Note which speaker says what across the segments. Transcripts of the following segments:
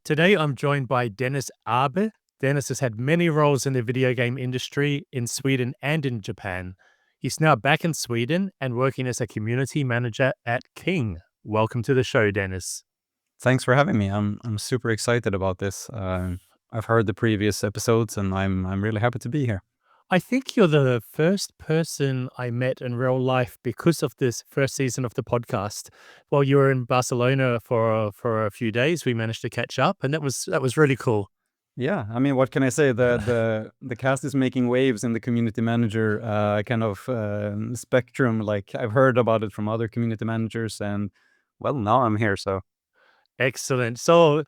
Speaker 1: Today, I'm joined by Dennis Abe. Dennis has had many roles in the video game industry in Sweden and in Japan. He's now back in Sweden and working as a community manager at King. Welcome to the show, Dennis.
Speaker 2: Thanks for having me. I'm super excited about this. I've heard the previous episodes, and I'm really happy to be here.
Speaker 1: I think you're the first person I met in real life because of this first season of the podcast. While you were in Barcelona for a few days, we managed to catch up, and that was really cool.
Speaker 2: Yeah, I mean, what can I say? The cast is making waves in the community manager kind of spectrum. Like I've heard about it from other community managers, and well, now I'm here. So
Speaker 1: Excellent. So,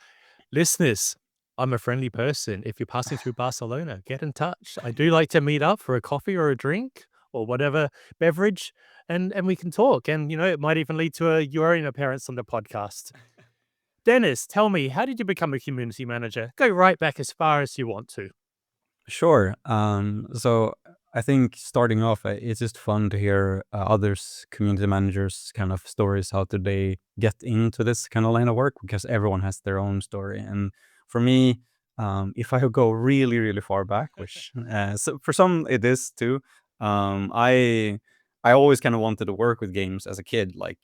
Speaker 1: listeners, I'm a friendly person. If you're passing through Barcelona, get in touch. I do like to meet up for a coffee or a drink or whatever beverage, and we can talk. And it might even lead to your own appearance on the podcast. Dennis, tell me, how did you become a community manager? Go right back as far as you want to.
Speaker 2: sure. So I think starting off, it's just fun to hear others, community managers, kind of stories. How did they get into this kind of line of work? Because everyone has their own story. And for me, if I go really, really far back, which so for some it is too, I always kind of wanted to work with games as a kid. Like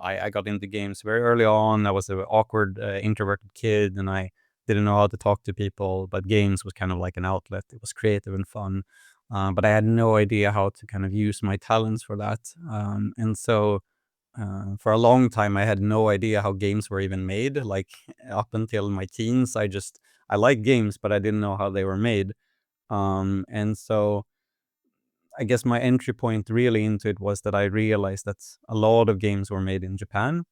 Speaker 2: I got into games very early on. I was an awkward, introverted kid, and I didn't know how to talk to people, but games was kind of like an outlet. It was creative and fun, but I had no idea how to kind of use my talents for that. And so for a long time, I had no idea how games were even made. Like up until my teens, I liked games, but I didn't know how they were made. And so I guess my entry point really into it was that I realized that a lot of games were made in Japan.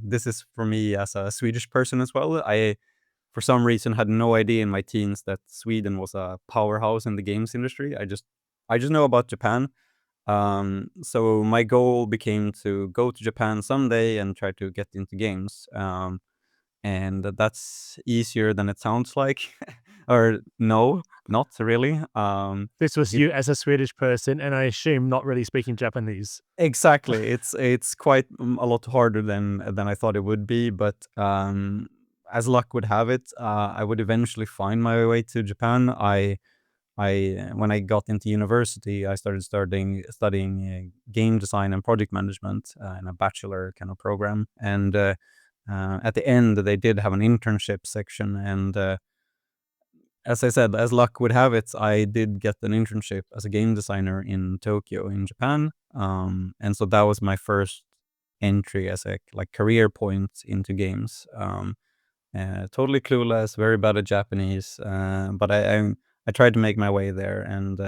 Speaker 2: This is for me as a Swedish person as well. I for some reason had no idea in my teens that Sweden was a powerhouse in the games industry. I just know about Japan. So my goal became to go to Japan someday and try to get into games. And that's easier than it sounds like. Or no, not really.
Speaker 1: This was you as a Swedish person, and I assume not really speaking Japanese.
Speaker 2: Exactly. It's quite a lot harder than I thought it would be, but as luck would have it, I would eventually find my way to Japan. I when I got into university, I started studying game design and project management in a bachelor kind of program, and at the end they did have an internship section, and as I said, as luck would have it, I did get an internship as a game designer in Tokyo, in Japan. And so that was my first entry as a like career point into games. Totally clueless, very bad at Japanese, but I tried to make my way there. And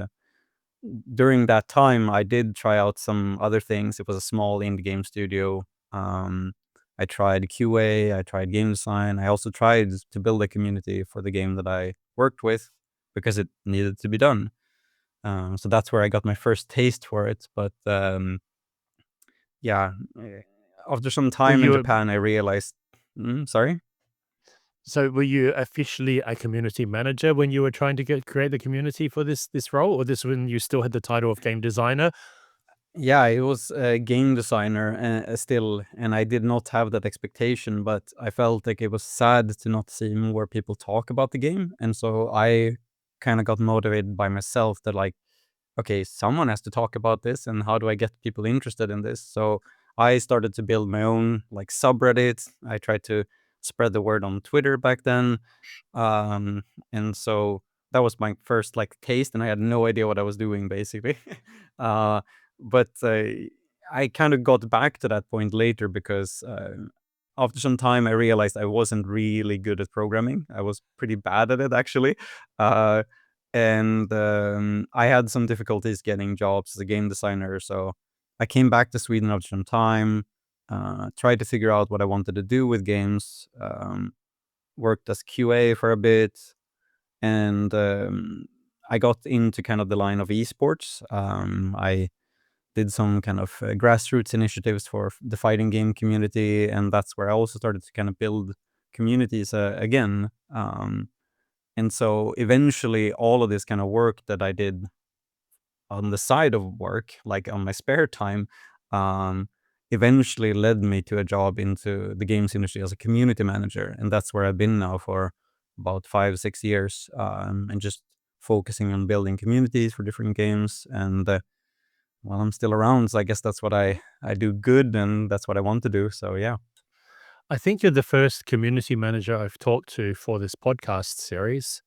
Speaker 2: during that time, I did try out some other things. It was a small indie game studio. I tried QA, I tried game design. I also tried to build a community for the game that I worked with because it needed to be done. So that's where I got my first taste for it. But yeah, after some
Speaker 1: Were
Speaker 2: time in
Speaker 1: you
Speaker 2: Japan, I realized. Sorry.
Speaker 1: were you officially a community manager when you were trying to create the community for this role, or this when you still had the title of game designer?
Speaker 2: Yeah, it was a game designer still, and I did not have that expectation, but I felt like it was sad to not see more people talk about the game. And so I kind of got motivated by myself that, like, okay, someone has to talk about this, and how do I get people interested in this? So I started to build my own like subreddit. I tried to spread the word on Twitter back then. And so that was my first like taste, and I had no idea what I was doing basically. uh, but I kind of got back to that point later because after some time I realized I wasn't really good at programming. I was pretty bad at it actually. Uh, and I had some difficulties getting jobs as a game designer. So I came back to Sweden after some time, tried to figure out what I wanted to do with games, worked as QA for a bit, and I got into kind of the line of esports. I did some kind of grassroots initiatives for the fighting game community, and that's where I also started to kind of build communities again. And so eventually, all of this kind of work that I did on the side of work, like on my spare time, um, eventually led me to a job into the games industry as a community manager, and that's where I've been now for about 5, 6 years, and just focusing on building communities for different games. And well, I'm still around, so I guess that's what I do good, and that's what I want to do. So yeah.
Speaker 1: I think you're the first community manager I've talked to for this podcast series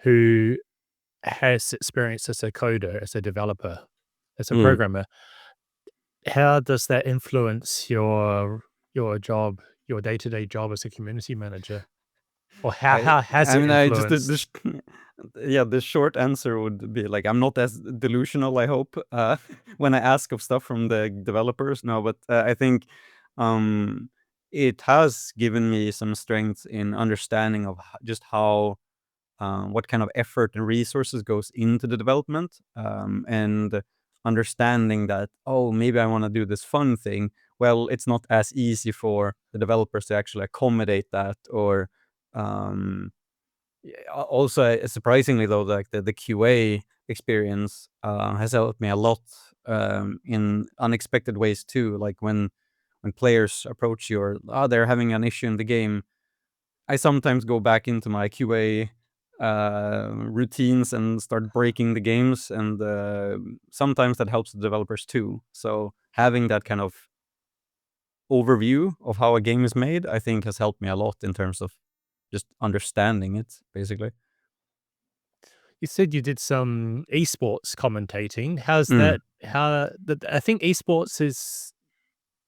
Speaker 1: who has experience as a coder, as a developer, as a
Speaker 2: Mm.
Speaker 1: programmer. How does that influence your job, your day-to-day job as a community manager? Or
Speaker 2: I
Speaker 1: how has
Speaker 2: I
Speaker 1: it
Speaker 2: mean, I just
Speaker 1: influenced?
Speaker 2: yeah, the short answer would be like I'm not as delusional, I hope, when I ask of stuff from the developers. No, but I think um, it has given me some strength in understanding of just how what kind of effort and resources goes into the development, and understanding that, oh, maybe I want to do this fun thing. Well, it's not as easy for the developers to actually accommodate that, or um, yeah, also, surprisingly though, like the QA experience has helped me a lot in unexpected ways too. Like when players approach you, or they're having an issue in the game, I sometimes go back into my QA routines and start breaking the games, and sometimes that helps the developers too. So having that kind of overview of how a game is made, I think, has helped me a lot in terms of just understanding it, basically.
Speaker 1: You said you did some esports commentating. How's
Speaker 2: Mm.
Speaker 1: that? I think esports is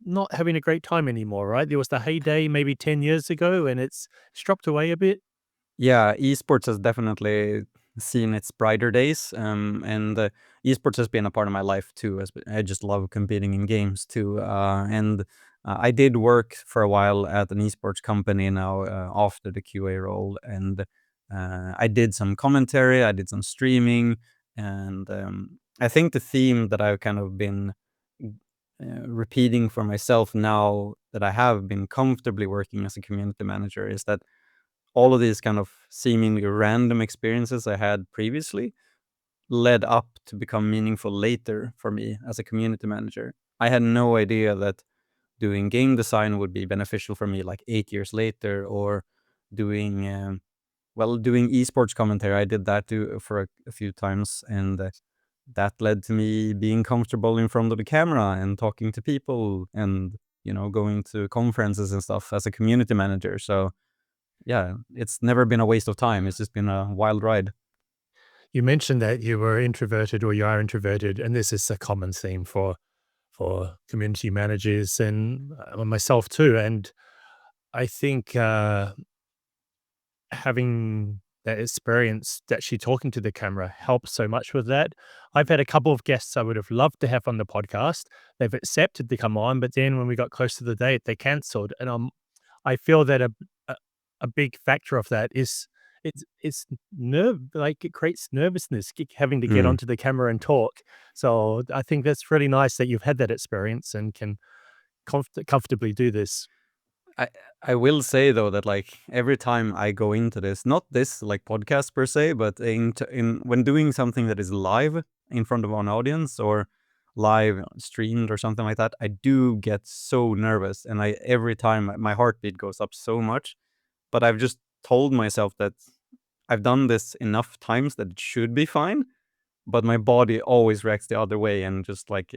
Speaker 1: not having a great time anymore, right? There was the heyday maybe 10 years ago, and it's dropped away a bit.
Speaker 2: Yeah, esports has definitely seen its brighter days, and esports has been a part of my life too. As I just love competing in games too, and I did work for a while at an esports company now after the QA role, and I did some commentary, I did some streaming, and I think the theme that I've kind of been repeating for myself now that I have been comfortably working as a community manager is that all of these kind of seemingly random experiences I had previously led up to become meaningful later for me as a community manager. I had no idea that doing game design would be beneficial for me like 8 years later, or doing doing esports commentary. I did that too for a few times, and that led to me being comfortable in front of the camera and talking to people, and going to conferences and stuff as a community manager. So yeah, it's never been a waste of time. It's just been a wild ride.
Speaker 1: You mentioned that you were introverted or you are introverted, and this is a common theme for community managers and myself too. And I think having that experience, actually talking to the camera, helps so much with that. I've had a couple of guests I would have loved to have on the podcast. They've accepted to come on, but then when we got close to the date, they cancelled. And I feel that a, a big factor of that is it's like it creates nervousness having to get
Speaker 2: Mm.
Speaker 1: onto the camera and talk. So I think that's really nice that you've had that experience and can comfortably do this.
Speaker 2: I I will say though that like every time I go into this, not this like podcast per se, but in when doing something that is live in front of an audience, or live streamed or something like that, I do get so nervous, and I every time my heartbeat goes up so much. But I've just told myself that I've done this enough times that it should be fine, but my body always reacts the other way, and just like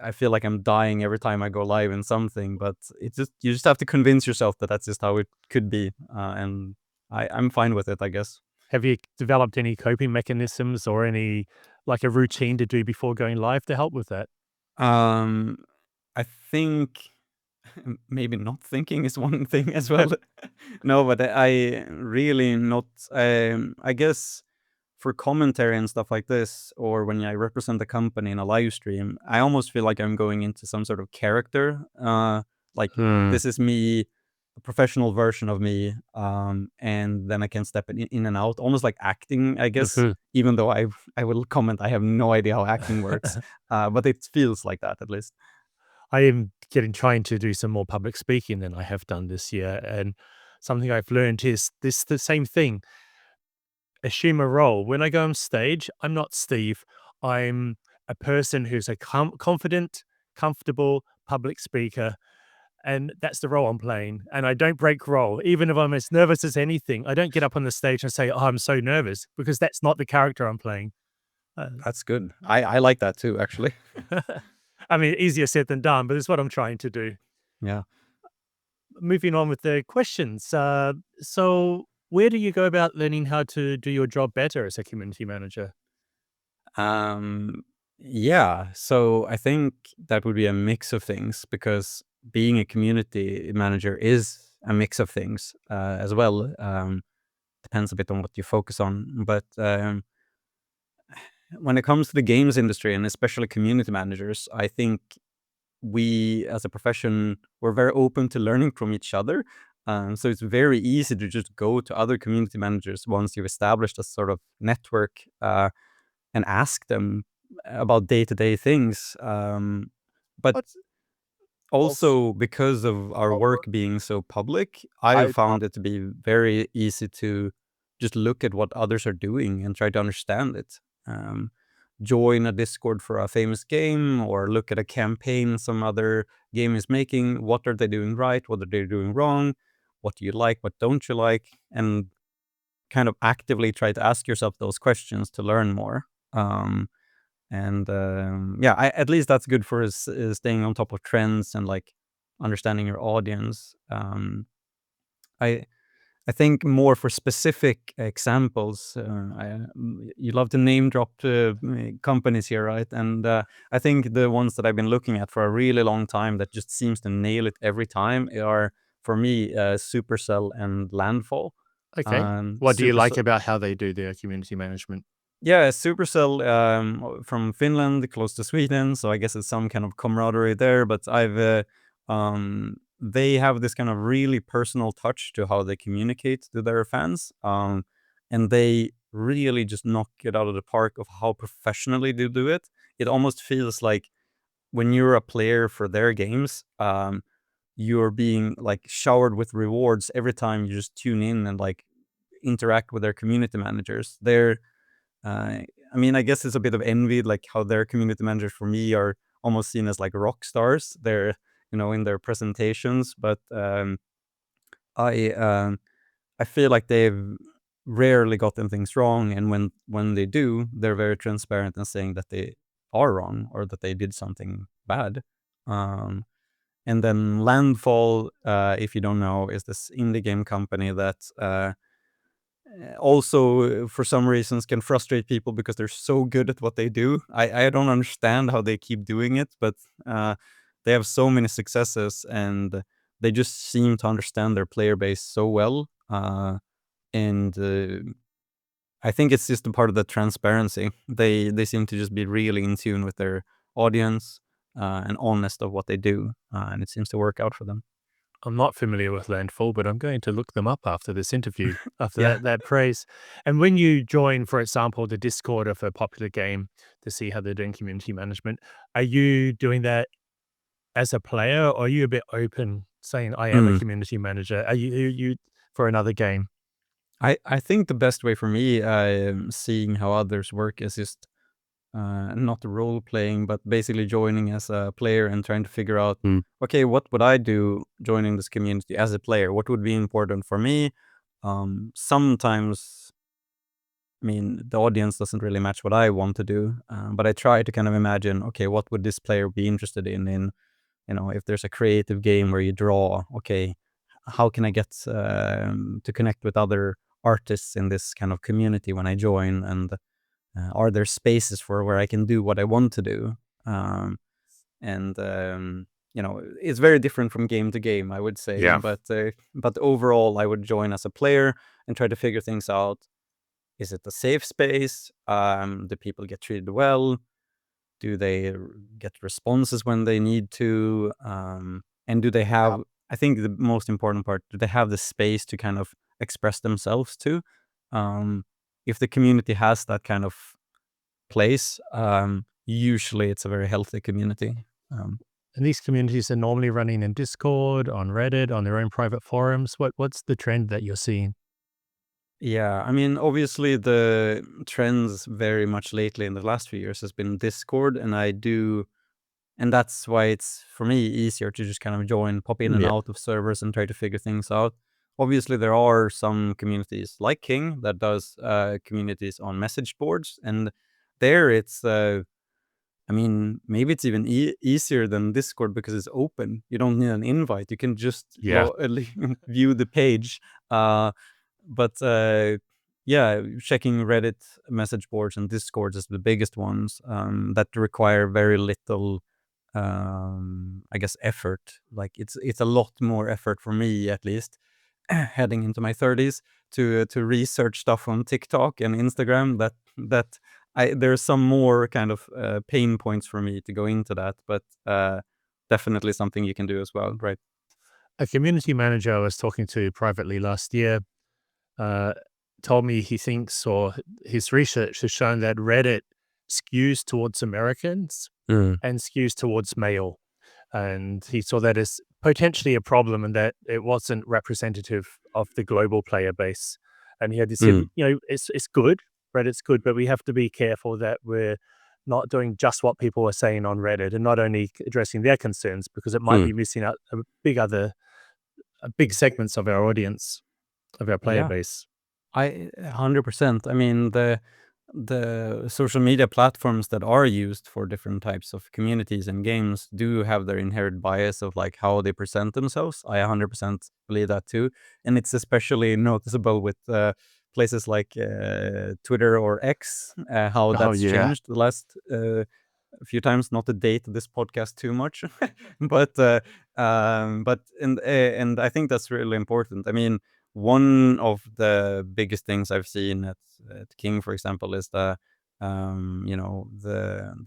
Speaker 2: I feel like I'm dying every time I go live in something. But it's just you just have to convince yourself that that's just how it could be, and I'm fine with it, I guess.
Speaker 1: Have you developed any coping mechanisms or any like a routine to do before going live to help with that?
Speaker 2: Um, I think maybe not thinking is one thing as well. No, but I really not. I guess for commentary and stuff like this, or when I represent the company in a live stream, I almost feel like I'm going into some sort of character. Like
Speaker 1: Hmm.
Speaker 2: this is me, a professional version of me, and then I can step in and out, almost like acting, I guess.
Speaker 1: Mhm.
Speaker 2: Even though I will comment, I have no idea how acting works, but it feels like that at least.
Speaker 1: I am getting trying to do some more public speaking than I have done this year, and something I've learned is this the same thing. Assume a role. When I go on stage, I'm not Steve. I'm a person who's a confident, comfortable, public speaker, and that's the role I'm playing. And I don't break role, even if I'm as nervous as anything. I don't get up on the stage and say, "Oh, I'm so nervous," because that's not the character I'm playing. Uh,
Speaker 2: That's good. I like that too, actually.
Speaker 1: I mean, easier said than done, but it's what I'm trying to do.
Speaker 2: Yeah.
Speaker 1: Moving on with the questions. So, where do you go about learning how to do your job better as a community manager?
Speaker 2: Um, yeah. So I think that would be a mix of things because being a community manager is a mix of things as well. Depends a bit on what you focus on. But when it comes to the games industry and especially community managers, I think we as a profession, we're very open to learning from each other. So it's very easy to just go to other community managers once you've established a sort of network and ask them about day-to-day things. But
Speaker 1: What's also
Speaker 2: also because of our
Speaker 1: our
Speaker 2: work
Speaker 1: work?
Speaker 2: being so public, I have
Speaker 1: I
Speaker 2: found it to be very easy to just look at what others are doing and try to understand it. Um, Join a Discord for a famous game or look at a campaign some other game is making. What are they doing right? What are they doing wrong? What do you like? What don't you like? And kind of actively try to ask yourself those questions to learn more. Yeah, at least that's good for us, staying on top of trends and like understanding your audience. I I think more for specific examples. You love to name drop companies here, right? And I think the ones that I've been looking at for a really long time that just seems to nail it every time are for me Supercell and Landfall.
Speaker 1: Okay. What do you like
Speaker 2: Supercell.
Speaker 1: about how they do their community management?
Speaker 2: Yeah, Supercell, from Finland, close to Sweden, so I guess it's some kind of camaraderie there. But they have this kind of really personal touch to how they communicate to their fans, and they really just knock it out of the park of how professionally they do it. It almost feels like when you're a player for their games, you're being like showered with rewards every time you just tune in and like interact with their community managers. Uh, I mean, I guess it's a bit of envy, like how their community managers for me are almost seen as like rock stars. They're, in their presentations, but I um, I feel like they've rarely gotten things wrong, and when they do, they're very transparent and saying that they are wrong or that they did something bad. Um, and then Landfall, if you don't know, is this indie game company that also for some reasons can frustrate people because they're so good at what they do. I don't understand how they keep doing it, but uh, they have so many successes and they just seem to understand their player base so well. And I think it's just a part of the transparency. They seem to just be really in tune with their audience and honest of what they do, and it seems to work out for them.
Speaker 1: I'm not familiar with Landfall, but I'm going to look them up after this interview, after
Speaker 2: Yeah.
Speaker 1: that praise. And when you join, for example, the Discord of a popular game to see how they're doing community management, are you doing that as a player, or are you a bit open saying, "I am a
Speaker 2: Mm.
Speaker 1: community manager"? Are you for another game?
Speaker 2: I think the best way for me, seeing how others work is just not role playing, but basically joining as a player and trying to figure out,
Speaker 1: Mm.
Speaker 2: okay, what would I do joining this community as a player? What would be important for me? Sometimes, I mean, the audience doesn't really match what I want to do, but I try to kind of imagine, okay, what would this player be interested in, if there's a creative game where you draw, okay, how can I get to connect with other artists in this kind of community when I join? And are there spaces for where I can do what I want to do? Um, and it's very different from game to game, I would say.
Speaker 1: Yeah.
Speaker 2: But overall, I would join as a player and try to figure things out. Is it a safe space? Do people get treated well? Do they get responses when they need to? And do they have, I think the most important part, do they have the space to kind of express themselves too? Um, if the community has that kind of place, usually it's a very healthy community. Um,
Speaker 1: And these communities are normally running in Discord, on Reddit, on their own private forums. What's the trend that you're seeing?
Speaker 2: yeah, I mean, obviously the trends very much lately in the last few years has been Discord, and I do and that's why it's, for me, easier to just kind of join, pop in and
Speaker 1: Yeah.
Speaker 2: out of servers and try to figure things out. Obviously, there are some communities like King that does communities on message boards, and there it's I mean, maybe it's even easier than Discord because it's open. You don't need an invite. You can just
Speaker 1: Yeah.
Speaker 2: view the page. Uh, but yeah, checking Reddit message boards and Discords is the biggest ones that require very little, I guess, effort. Like it's a lot more effort for me, at least, heading into my 30s, to research stuff on TikTok and Instagram. That there's some more kind of pain points for me to go into that, but definitely something you can do as well, right?
Speaker 1: A community manager I was talking to privately last year uh, told me he thinks, or his research has shown that Reddit skews towards Americans
Speaker 2: Mm,
Speaker 1: and skews towards male. And he saw that as potentially a problem and that it wasn't representative of the global player base. And he had to say,
Speaker 2: mm,
Speaker 1: it's good, Reddit's good, but we have to be careful that we're not doing just what people are saying on Reddit and not only addressing their concerns because it might
Speaker 2: mm.
Speaker 1: be missing out big segments of our audience, of our player
Speaker 2: Yeah.
Speaker 1: base.
Speaker 2: 100%. I mean, the social media platforms that are used for different types of communities and games do have their inherent bias of like how they present themselves. I 100% believe that too, and it's especially noticeable with places like Twitter or X, how
Speaker 1: Oh,
Speaker 2: that's
Speaker 1: yeah.
Speaker 2: changed the last a few times. Not to date this podcast too much, but and I think that's really important. I mean, one of the biggest things I've seen at King, for example, is the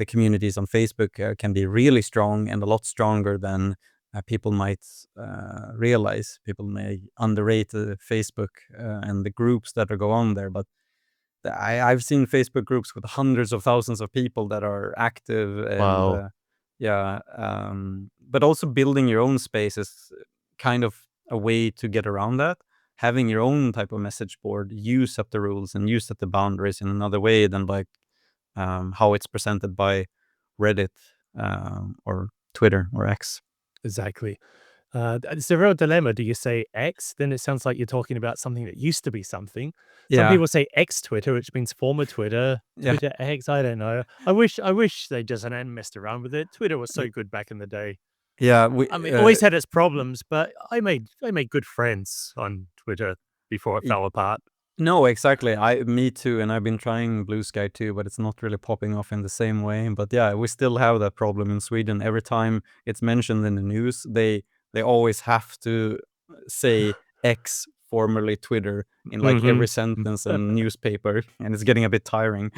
Speaker 2: communities on Facebook can be really strong and a lot stronger than people might realize. People may underrate Facebook and the groups that are go on there, but I've seen Facebook groups with hundreds of thousands of people that are active, and
Speaker 1: Wow.
Speaker 2: yeah, but also building your own space is kind of a way to get around that. Having your own type of message board, you set the rules and you set the boundaries in another way than like how it's presented by Reddit or Twitter or X.
Speaker 1: Exactly. It's a real dilemma. Do you say X? Then it sounds like you're talking about something that used to be something. Some
Speaker 2: Yeah,
Speaker 1: people say X Twitter, which means former Twitter,
Speaker 2: yeah,
Speaker 1: Twitter X. I don't know. I wish they just hadn't messed around with it. Twitter was
Speaker 2: y-
Speaker 1: so good back in the day.
Speaker 2: yeah. We
Speaker 1: I mean, always had its problems, but I made good friends on Twitter before it fell apart.
Speaker 2: No, exactly. Me too, and I've been trying Blue Sky too, but it's not really popping off in the same way. But yeah, we still have that problem in Sweden. Every time it's mentioned in the news, they always have to say X, formerly Twitter, in like every
Speaker 1: Mhm.
Speaker 2: sentence and newspaper, and it's getting a bit tiring.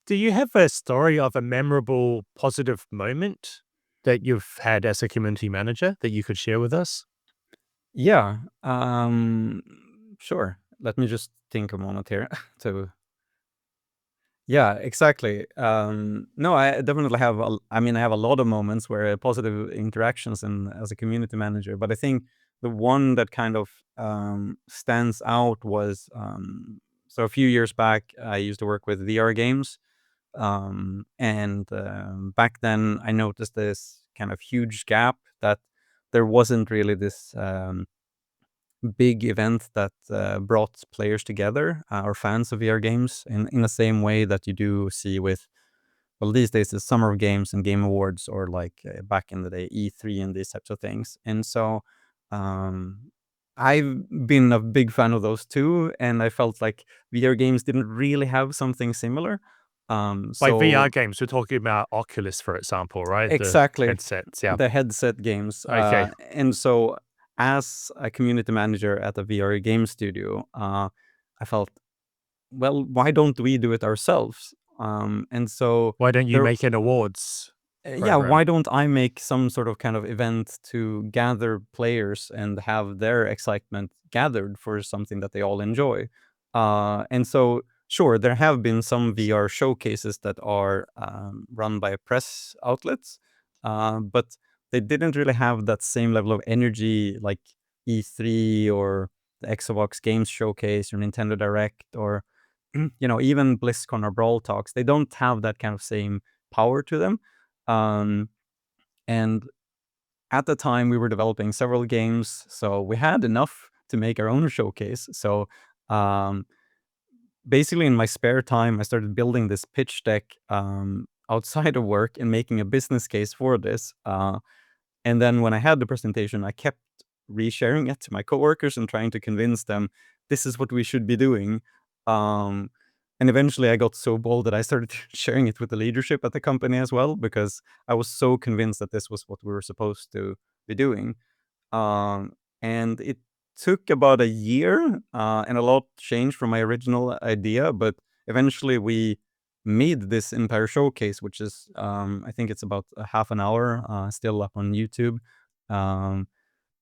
Speaker 1: Do you have a story of a memorable positive moment that you've had as a community manager that you could share with us?
Speaker 2: Yeah, sure. Let me just think a moment here to Yeah, exactly. No, I definitely have. I mean, I have a lot of moments where positive interactions and as a community manager. But I think the one that kind of stands out was so a few years back, I used to work with VR games, and back then I noticed this kind of huge gap that there wasn't really this big event that brought players together or fans of VR games in the same way that you do see with, well, these days the Summer of Games and Game Awards, or like back in the day E3 and these types of things. And so um, I've been a big fan of those too, and I felt like VR games didn't really have something similar.
Speaker 1: By
Speaker 2: So
Speaker 1: VR games, we're talking about Oculus, for example, right? The
Speaker 2: exactly,
Speaker 1: headsets, yeah.
Speaker 2: the headset games,
Speaker 1: Okay.
Speaker 2: and so as a community manager at a VR game studio, I felt, well, why don't we do it ourselves? And so
Speaker 1: Why don't you
Speaker 2: there,
Speaker 1: make an awards
Speaker 2: yeah,
Speaker 1: program?
Speaker 2: why don't I make some sort of kind of event to gather players and have their excitement gathered for something that they all enjoy? And so, sure, there have been some VR showcases that are run by press outlets, but they didn't really have that same level of energy like E3 or the Xbox Games Showcase or Nintendo Direct or even BlizzCon or Brawl Talks. They don't have that kind of same power to them. Um, and at the time, we were developing several games, so we had enough to make our own showcase. So, um, basically, in my spare time, I started building this pitch deck outside of work and making a business case for this. And then when I had the presentation, I kept resharing it to my coworkers and trying to convince them this is what we should be doing. Um, and eventually, I got so bold that I started sharing it with the leadership at the company as well, because I was so convinced that this was what we were supposed to be doing. And it took about a year, and a lot changed from my original idea, but eventually we made this entire showcase, which is, I think it's about a half an hour, still up on YouTube. Um,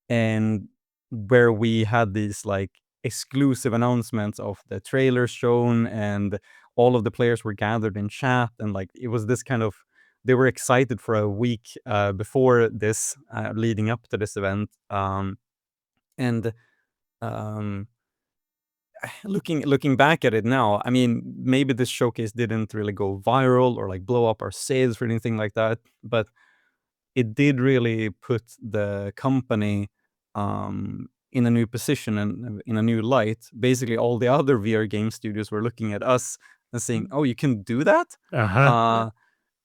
Speaker 2: and where we had these like exclusive announcements of the trailers shown, and all of the players were gathered in chat, and like it was this kind of, they were excited for a week before this, leading up to this event. And um, looking back at it now, I mean, maybe this showcase didn't really go viral or like blow up our sales or anything like that, but it did really put the company in a new position and in a new light. Basically, all the other VR game studios were looking at us and saying, "Oh, you can do that."
Speaker 1: Uh-huh.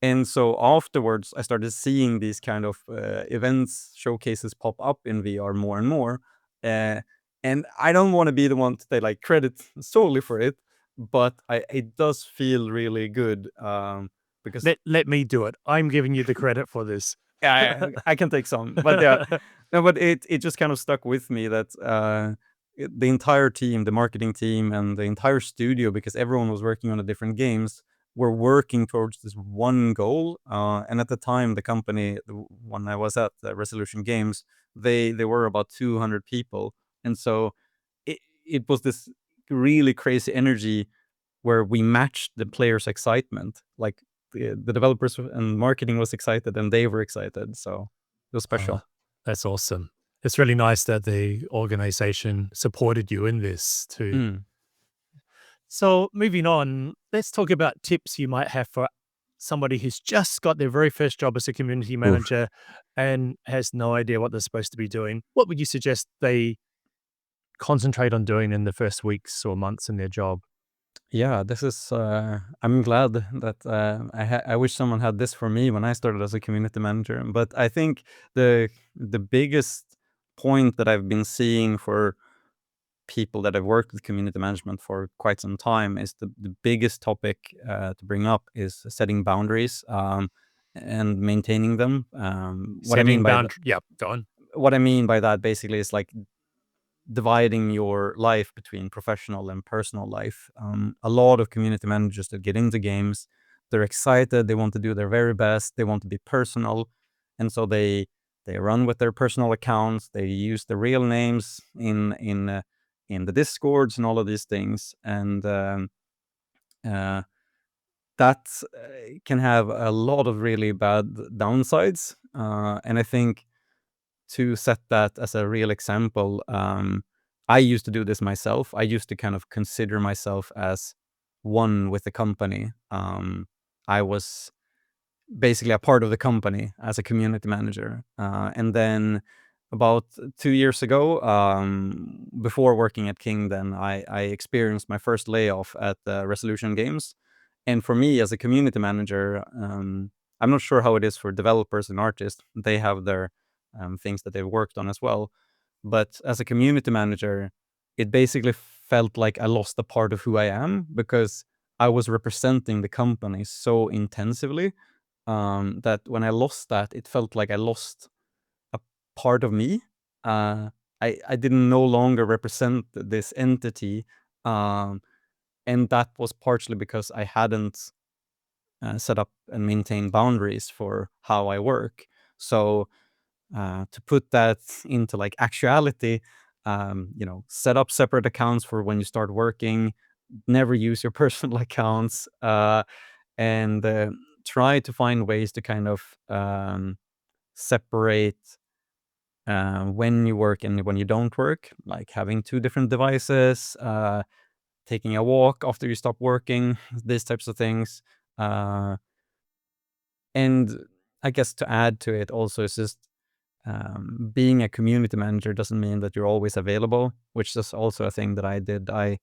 Speaker 2: And so afterwards, I started seeing these kind of events, showcases pop up in VR more and more. Uh, and I don't want to be the one to take like credit solely for it, but it does feel really good, because
Speaker 1: Let me do it. I'm giving you the credit for this.
Speaker 2: yeah, I can take some, but yeah, no, but it just kind of stuck with me that the entire team, the marketing team, and the entire studio, because everyone was working on the different games, were working towards this one goal. And at the time, the company, the one I was at, Resolution Games, they were about 200 people, and so it was this really crazy energy where we matched the players' excitement. Like the developers and marketing was excited, and they were excited. So it was
Speaker 1: Uh,
Speaker 2: special.
Speaker 1: that's awesome. It's really nice that the organization supported you in this too.
Speaker 2: Mm.
Speaker 1: So, moving on, let's talk about tips you might have for somebody who's just got their very first job as a community
Speaker 2: Oof.
Speaker 1: manager and has no idea what they're supposed to be doing. What would you suggest they concentrate on doing in the first weeks or months in their job?
Speaker 2: Yeah, this is. I'm glad that I wish someone had this for me when I started as a community manager. But I think the biggest point that I've been seeing for people that have worked with community management for quite some time is the biggest topic to bring up is setting boundaries, and maintaining them.
Speaker 1: Setting bound yeah, go on.
Speaker 2: What I mean by that basically is like dividing your life between professional and personal life. A lot of community managers that get into games, they're excited, they want to do their very best, they want to be personal, and so they run with their personal accounts, they use the real names in the discords and all of these things, and uh, that can have a lot of really bad downsides. And I think to set that as a real example, I used to do this myself. I used to kind of consider myself as one with the company. I was basically a part of the company as a community manager. And then about 2 years ago, before working at King, then I experienced my first layoff at Resolution Games. And for me as a community manager, I'm not sure how it is for developers and artists. They have their things that they've worked on as well. But as a community manager, it basically felt like I lost a part of who I am, because I was representing the company so intensively, that when I lost that, it felt like I lost a part of me. Uh, I didn't no longer represent this entity, um, and that was partially because I hadn't set up and maintained boundaries for how I work. So to put that into like actuality, set up separate accounts for when you start working. Never use your personal accounts, and try to find ways to kind of separate when you work and when you don't work, like having two different devices, taking a walk after you stop working, these types of things. Uh, and I guess to add to it also is just being a community manager doesn't mean that you're always available, which is also a thing that I did. I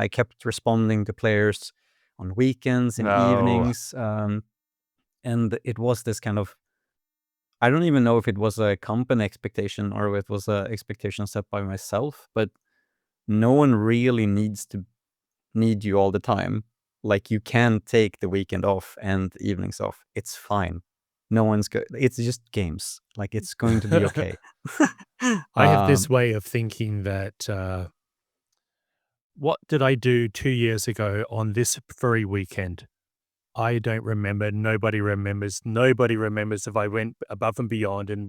Speaker 2: kept responding to players on weekends, in
Speaker 1: No.
Speaker 2: evenings, and it was this kind of, I don't even know if it was a company expectation or if it was a expectation set by myself, but no one really needs to need you all the time. Like, you can take the weekend off and evenings off. It's fine. No one's good. It's just games. Like, it's going to be okay.
Speaker 1: I have this
Speaker 2: um,
Speaker 1: way of thinking that what did I do 2 years ago on this very weekend? I don't remember. Nobody remembers. Nobody remembers if I went above and beyond and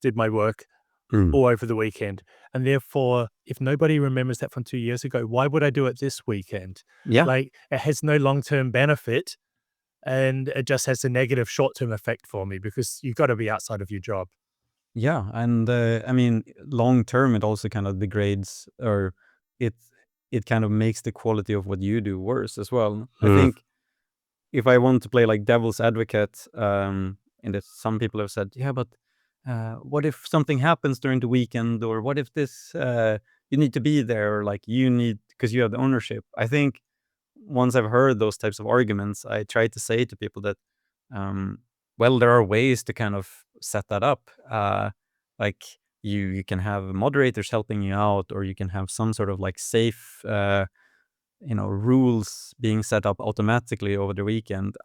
Speaker 1: did my work
Speaker 2: mm,
Speaker 1: all over the weekend. And therefore, if nobody remembers that from 2 years ago, why would I do it this weekend?
Speaker 2: yeah,
Speaker 1: Like, it has no long term benefit and it just has a negative short term effect for me because you've got to be outside of your job.
Speaker 2: yeah, and I mean, long term, it also kind of degrades, or it it kind of makes the quality of what you do worse as well. I
Speaker 1: Mm.
Speaker 2: think if I want to play like devil's advocate, and that some people have said, yeah, but what if something happens during the weekend, or what if this you need to be there, or like you need because you have the ownership. I think once I've heard those types of arguments, I try to say to people that, um, well, there are ways to kind of set that up. Like, you can have moderators helping you out, or you can have some sort of like safe rules being set up automatically over the weekend.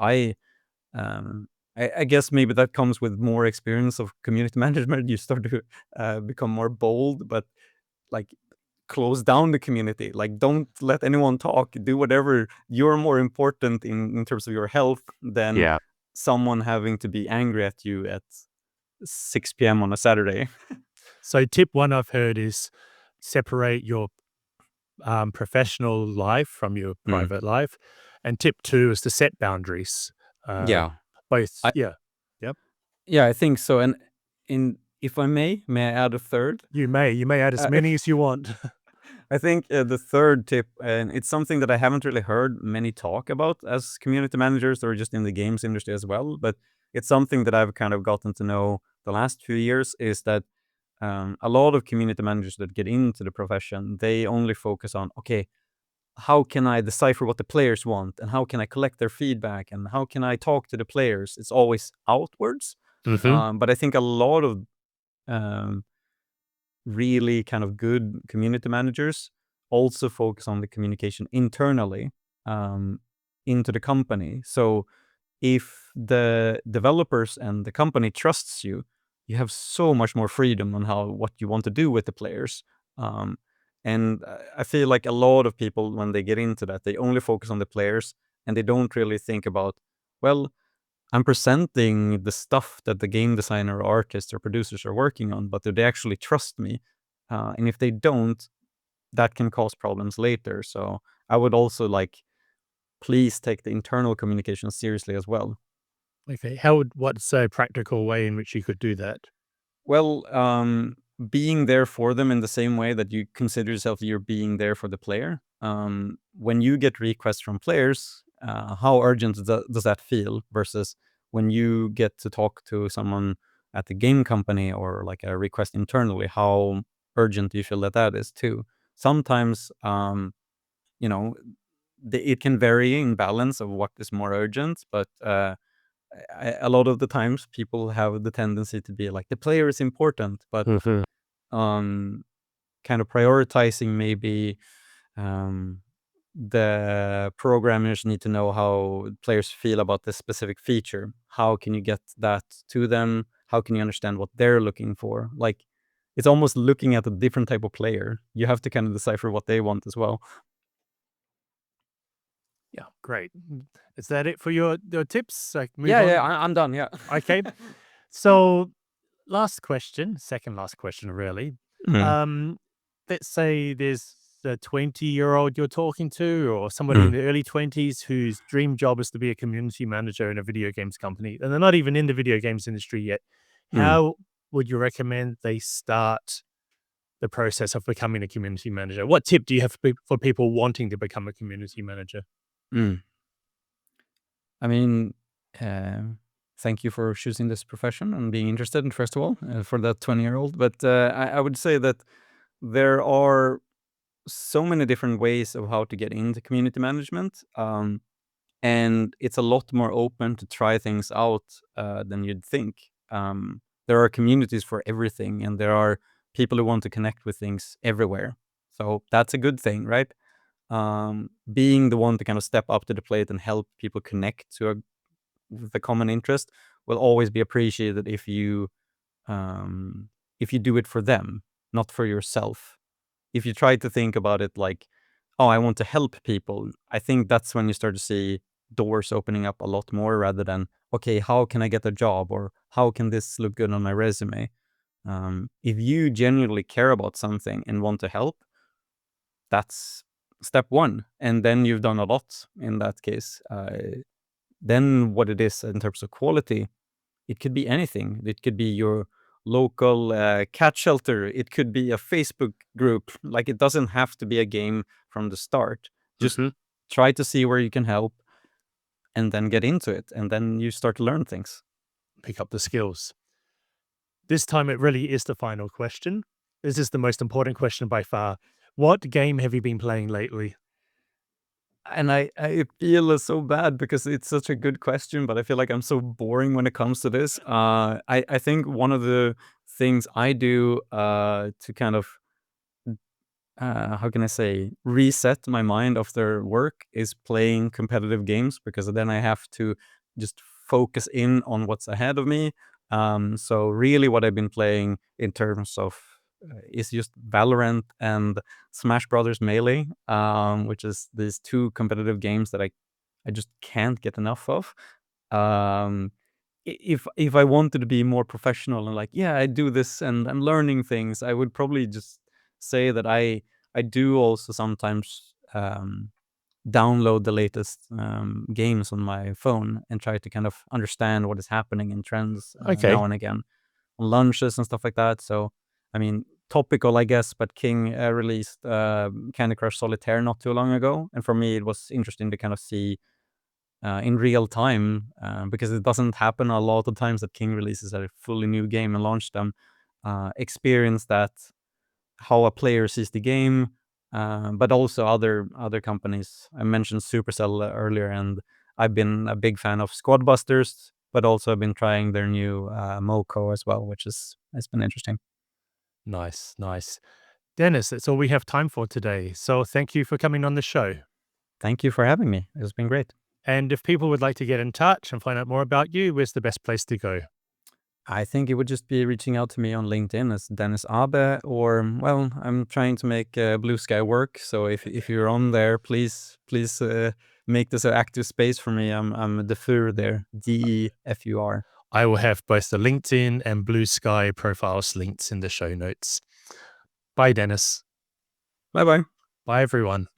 Speaker 2: Um, I guess maybe that comes with more experience of community management. You start to become more bold, but like, close down the community. Like, don't let anyone talk. Do whatever. You're more important in terms of your health than
Speaker 1: Yeah.
Speaker 2: someone having to be angry at you at 6 p.m. on a Saturday.
Speaker 1: So, tip one I've heard is separate your professional life from your
Speaker 2: Mm.
Speaker 1: private life. And tip two is to set boundaries. Uh,
Speaker 2: Yeah.
Speaker 1: both,
Speaker 2: I
Speaker 1: yeah. Yep.
Speaker 2: yeah, I think so. And in if I may I add a third?
Speaker 1: You may add as
Speaker 2: If
Speaker 1: many as you want.
Speaker 2: I think the third tip, and it's something that I haven't really heard many talk about as community managers or just in the games industry as well, but it's something that I've kind of gotten to know the last few years, is that a lot of community managers that get into the profession, they only focus on, okay, how can I decipher what the players want, and how can I collect their feedback, and how can I talk to the players? It's always outwards.
Speaker 1: Mhm.
Speaker 2: But I think a lot of um, really kind of good community managers also focus on the communication internally, um, into the company. So if the developers and the company trusts you, you have so much more freedom on what you want to do with the players. Um, and I feel like a lot of people, when they get into that, they only focus on the players, and they don't really think about, well, I'm presenting the stuff that the game designer or artists or producers are working on, but do they actually trust me? And if they don't, that can cause problems later. So I would also like, please take the internal communication seriously as well.
Speaker 1: Okay. What's a practical way in which you could do that?
Speaker 2: Well, being there for them in the same way that you consider yourself you're being there for the player. When you get requests from players, how urgent does that feel versus when you get to talk to someone at the game company or like a request internally, how urgent do you feel that that is too? Sometimes, you know, it can vary in balance of what is more urgent, but a lot of the times people have the tendency to be like, the player is important, but
Speaker 1: Mhm.
Speaker 2: um, kind of prioritizing maybe, um, the programmers need to know how players feel about this specific feature. How can you get that to them? How can you understand what they're looking for? Like, it's almost looking at a different type of player. You have to kind of decipher what they want as well.
Speaker 1: Yeah, great. Is that it for your tips? Like, move
Speaker 2: Yeah, yeah,
Speaker 1: on.
Speaker 2: I'm done. Yeah.
Speaker 1: Okay. So, last question, second last question, really.
Speaker 2: Mm,
Speaker 1: Um, let's say there's a 20-year-old you're talking to, or somebody in
Speaker 2: mm,
Speaker 1: the early 20s whose dream job is to be a community manager in a video games company, and they're not even in the video games industry yet.
Speaker 2: mm,
Speaker 1: How would you recommend they start the process of becoming a community manager? What tip do you have for people wanting to become a community manager?
Speaker 2: mm. I mean, um thank you for choosing this profession and being interested, first of all, for that 20-year-old. But I would say that there are so many different ways of how to get into community management. And it's a lot more open to try things out than you'd think. There are communities for everything, and there are people who want to connect with things everywhere. So that's a good thing, right? Being the one to kind of step up to the plate and help people connect to with a common interest will always be appreciated if you do it for them, not for yourself. If you try to think about it like, oh, I want to help people, I think that's when you start to see doors opening up a lot more rather than, okay, how can I get a job or how can this look good on my resume? If you genuinely care about something and want to help, that's step one. And then you've done a lot in that case. Then what it is in terms of quality, it could be anything. It could be your local cat shelter. It could be a Facebook group. Like, it doesn't have to be a game from the start. Just
Speaker 1: Mhm.
Speaker 2: try to see where you can help and then get into it. And then you start to learn things.
Speaker 1: Pick up the skills. This time it really is the final question. This is the most important question by far. What game have you been playing lately?
Speaker 2: And I feel so bad because it's such a good question, but I feel like I'm so boring when it comes to this. I think one of the things I do to kind of how can I say, reset my mind after work is playing competitive games, because then I have to just focus in on what's ahead of me. So really what I've been playing in terms of is just Valorant and Smash Brothers Melee, which is these two competitive games that I just can't get enough of. Um, if I wanted to be more professional and like, yeah, I do this and I'm learning things, I would probably just say that I do also sometimes download the latest games on my phone and try to kind of understand what is happening in trends now
Speaker 1: Okay.
Speaker 2: and again on lunches and stuff like that. So, I mean, topical, I guess, but King released Candy Crush Solitaire not too long ago, and for me, it was interesting to kind of see in real time, because it doesn't happen a lot of times that King releases a fully new game and launch them. Experience that, how a player sees the game, but also other companies. I mentioned Supercell earlier, and I've been a big fan of Squad Busters, but also I've been trying their new Moco as well, which has been interesting.
Speaker 1: Nice, nice. Dennis, that's all we have time for today. So thank you for coming on the show.
Speaker 2: Thank you for having me. It's been great.
Speaker 1: And if people would like to get in touch and find out more about you, where's the best place to go?
Speaker 2: I think it would just be reaching out to me on LinkedIn as Dennis Abe, or well, I'm trying to make Blue Sky work. So if you're on there, please make this an active space for me. I'm Defur there, DEFUR.
Speaker 1: I will have both the LinkedIn and Blue Sky profiles linked in the show notes. Bye, Dennis.
Speaker 2: Bye bye.
Speaker 1: Bye, everyone.